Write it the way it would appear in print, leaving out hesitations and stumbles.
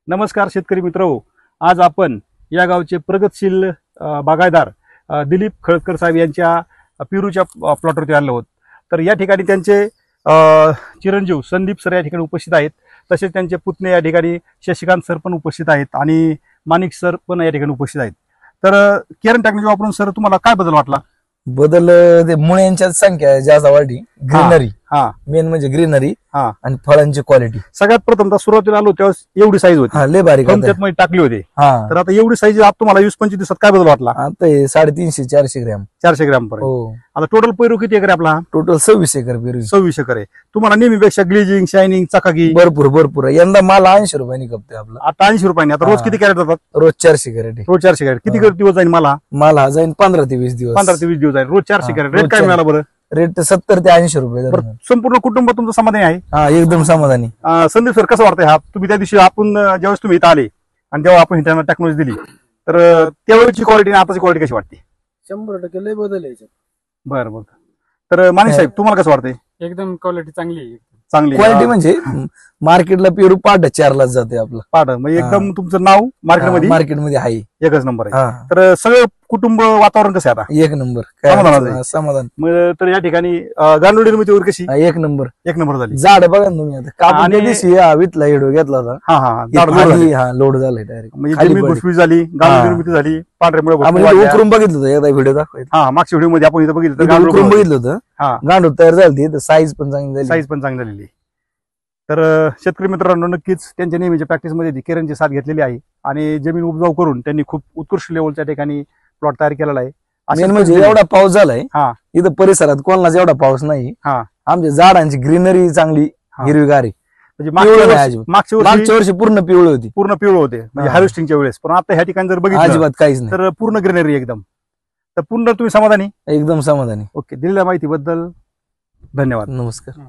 नमस्कार शेतकरी मित्रहो, आज आपण या गावचे प्रगतशील बागायतदार दिलीप खळकर साहेब यांच्या पेरूच्या प्लॉटवरती आलो आहोत। तर या ठिकाणी त्यांचे चिरंजीव संदीप सर या ठिकाणी उपस्थित आहेत, तसेच त्यांचे पुतणे या ठिकाणी शशिकांत सर पण उपस्थित आहेत आणि माणिक सर पण या ठिकाणी उपस्थित आहेत। तर केरन टेक्नॉलॉजी वापरून सर तुम्हाला काय बदल वाटला? बदल ते मुळ्यांच्या संख्या जास्त वाढली, ग्रीनरी मेन म्हणजे ग्रीनरी आणि फळांची क्वालिटी। सगळ्यात प्रथम सुरुवातीला आलो तेव्हा एवढी साईज होती, लय बारीक मध्ये टाकली होती। तर आता एवढी साईज तुम्हाला 20-25 दिवसात काय बदल वाटला? आता 350-400 ग्रॅम 400 ग्रॅम पर्यंत। हो, आता टोटल पेरू किती एकर आपला? टोटल 26 एकर पेरू। 26 एकर आहे। तुम्हाला नेहमीपेक्षा ग्लेजिंग, शायनिंग, चकाकी भरपूर यंदा माल 80 रुपयांनी कपते आपला। आता 80 रुपयांनी। आता रोज किती कॅरेट जातात? रोज 400 कॅरेट। रोज 400 कॅरेट। किती दिवस जाईल मला जाईल 15 ते 20 दिवस। 15 ते 20 दिवस जाईल। रोज 400 कॅरेट। रेट काय मिळाला बरं? रेट 70 ते 80 रुपये। संपूर्ण कुटुंब तुमचं समाधानी आहे? हा, एकदम समाधानी। संदीप सर, कसं वाटतंय? तुम्ही त्या दिवशी आपण ज्यावेळेस तुम्ही इथं आले आणि जेव्हा आपण इंटरनेट टेक्नॉलॉजी दिली, तर त्यावेळेची क्वालिटी आणि आताची क्वालिटी कशी वाटते? 100% लय बदल आहे। बरं। तर माणिक साहेब, तुम्हाला कसं वाटतंय? एकदम क्वालिटी चांगली आहे। चांगली क्वालिटी म्हणजे मार्केटला पेरू 4:30 जाते आपलं पाठ, म्हणजे एकदम तुमचं नाव मार्केटमध्ये आहे, एकच नंबर आहे। तर सगळं कुटुंब वातावरण कसं आहे आता? एक नंबर, समाधान। तर या ठिकाणी गांडोळी निर्मिती वगैरे कशी? एक नंबर झाली। झाड बघा ना तुम्ही, आता वितला हेडो घेतला होता, लोड झालाय डायरेक्ट, म्हणजे जमीन भुसभुशीत झाली, गांडोळी निर्मिती झाली, पांढऱ्यामुळे उकरून बघितलं होतं एकदा व्हिडिओ दाखवायचा। मागच्या व्हिडिओ मध्ये आपण इथं उकरून बघितलं होतं, गांडूळ तयार झाली, साईज पण चांगली झालेली। तर शेतकरी मित्रांनो, नक्कीच त्यांच्या नेहमीच्या प्रॅक्टिसमध्ये केरनची साथ घेतलेली आहे आणि जमीन उपजाऊ करून त्यांनी खूप उत्कृष्ट लेवलच्या ठिकाणी प्लॉट तयार केलेला आहे। म्हणजे एवढा पाऊस झालाय इथं परिसरात, कोणालाच एवढा पाऊस नाही। आमच्या झाडांची ग्रीनरी चांगली, हिरवीगार आहे। म्हणजे मागच्या वर्षी पूर्ण पिवळे होते म्हणजे हार्वेस्टिंगच्या वेळेस, पण आता ह्या ठिकाणी जर बघितलं अजिबात काहीच नाही, तर पूर्ण ग्रीनरी एकदम। तर पूर्ण तुम्ही समाधानी? एकदम समाधानी। ओके, दिलेल्या माहितीबद्दल धन्यवाद। नमस्कार।